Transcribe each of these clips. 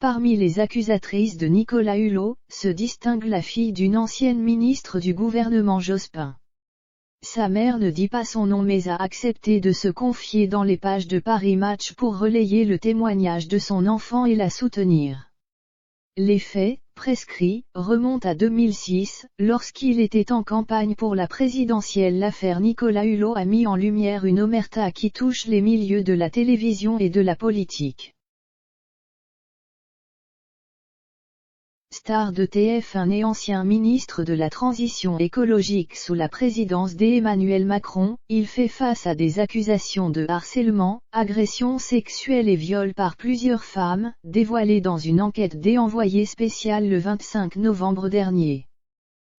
Parmi les accusatrices de Nicolas Hulot, se distingue la fille d'une ancienne ministre du gouvernement Jospin. Sa mère ne dit pas son nom mais a accepté de se confier dans les pages de Paris Match pour relayer le témoignage de son enfant et la soutenir. Les faits, prescrits, remontent à 2006, lorsqu'il était en campagne pour la présidentielle. L'affaire Nicolas Hulot a mis en lumière une omerta qui touche les milieux de la télévision et de la politique. Star de TF1 et ancien ministre de la Transition écologique sous la présidence d'Emmanuel Macron, il fait face à des accusations de harcèlement, agression sexuelle et viol par plusieurs femmes, dévoilées dans une enquête d'envoyé spécial le 25 novembre dernier.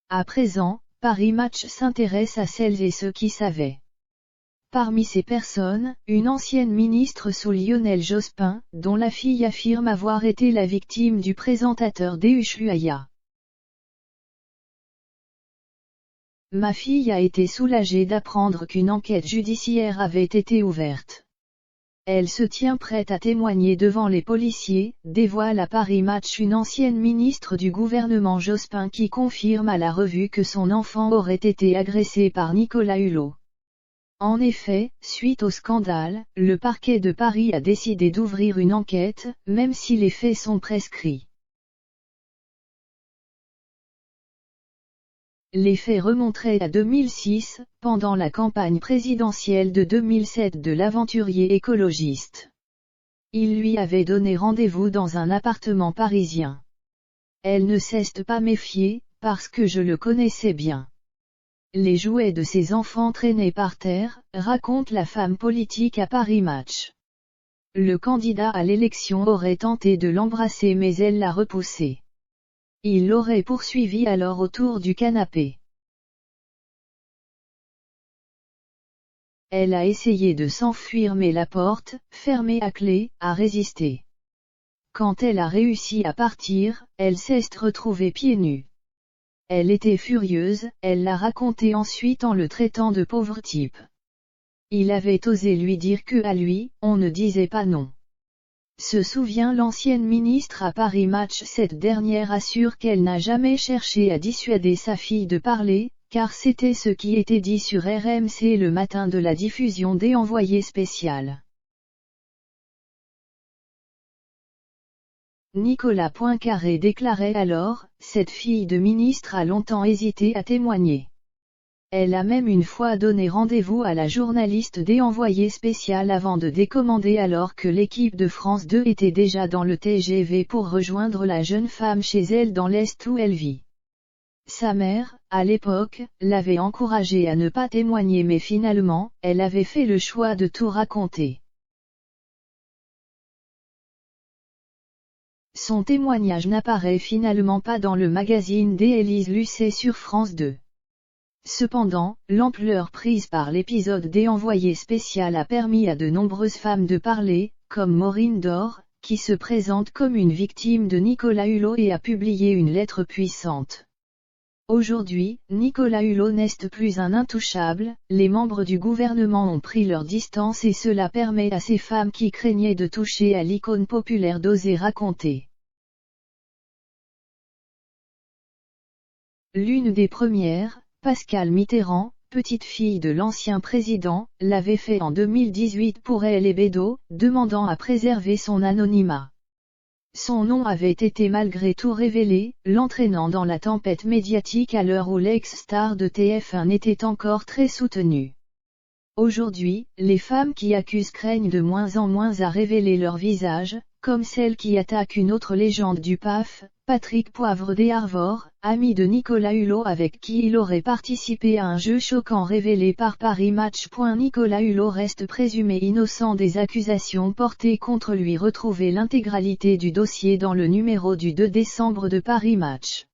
À présent, Paris Match s'intéresse à celles et ceux qui savaient. Parmi ces personnes, une ancienne ministre sous Lionel Jospin, dont la fille affirme avoir été la victime du présentateur de Ushuaïa. Ma fille a été soulagée d'apprendre qu'une enquête judiciaire avait été ouverte. Elle se tient prête à témoigner devant les policiers, dévoile à Paris Match une ancienne ministre du gouvernement Jospin qui confirme à la revue que son enfant aurait été agressé par Nicolas Hulot. En effet, suite au scandale, le parquet de Paris a décidé d'ouvrir une enquête, même si les faits sont prescrits. Les faits remonteraient à 2006, pendant la campagne présidentielle de 2007 de l'aventurier écologiste. Il lui avait donné rendez-vous dans un appartement parisien. Elle ne s'est pas méfiée, parce que je le connaissais bien. Les jouets de ses enfants traînaient par terre, raconte la femme politique à Paris Match. Le candidat à l'élection aurait tenté de l'embrasser mais elle l'a repoussé. Il l'aurait poursuivi alors autour du canapé. Elle a essayé de s'enfuir mais la porte, fermée à clé, a résisté. Quand elle a réussi à partir, elle s'est retrouvée pieds nus. Elle était furieuse, elle l'a raconté ensuite en le traitant de pauvre type. Il avait osé lui dire que à lui, on ne disait pas non. Se souvient l'ancienne ministre à Paris Match. Cette dernière assure qu'elle n'a jamais cherché à dissuader sa fille de parler, car c'était ce qui était dit sur RMC le matin de la diffusion des envoyés spécial. Nicolas Poincaré déclarait alors, cette fille de ministre a longtemps hésité à témoigner. Elle a même une fois donné rendez-vous à la journaliste des envoyés spécial avant de décommander alors que l'équipe de France 2 était déjà dans le TGV pour rejoindre la jeune femme chez elle dans l'Est où elle vit. Sa mère, à l'époque, l'avait encouragée à ne pas témoigner mais finalement, elle avait fait le choix de tout raconter. Son témoignage n'apparaît finalement pas dans le magazine d'Élise Lucet sur France 2. Cependant, l'ampleur prise par l'épisode des envoyés spécial a permis à de nombreuses femmes de parler, comme Maureen Dor, qui se présente comme une victime de Nicolas Hulot et a publié une lettre puissante. Aujourd'hui, Nicolas Hulot n'est plus un intouchable, les membres du gouvernement ont pris leur distance et cela permet à ces femmes qui craignaient de toucher à l'icône populaire d'oser raconter. L'une des premières, Pascale Mitterrand, petite fille de l'ancien président, l'avait fait en 2018 pour Elle Héberdo, demandant à préserver son anonymat. Son nom avait été malgré tout révélé, l'entraînant dans la tempête médiatique à l'heure où l'ex-star de TF1 était encore très soutenue. Aujourd'hui, les femmes qui accusent craignent de moins en moins à révéler leur visage, comme celle qui attaque une autre légende du PAF, Patrick Poivre des Arvor, ami de Nicolas Hulot avec qui il aurait participé à un jeu choquant révélé par Paris Match. Nicolas Hulot reste présumé innocent des accusations portées contre lui. Retrouvez l'intégralité du dossier dans le numéro du 2 décembre de Paris Match.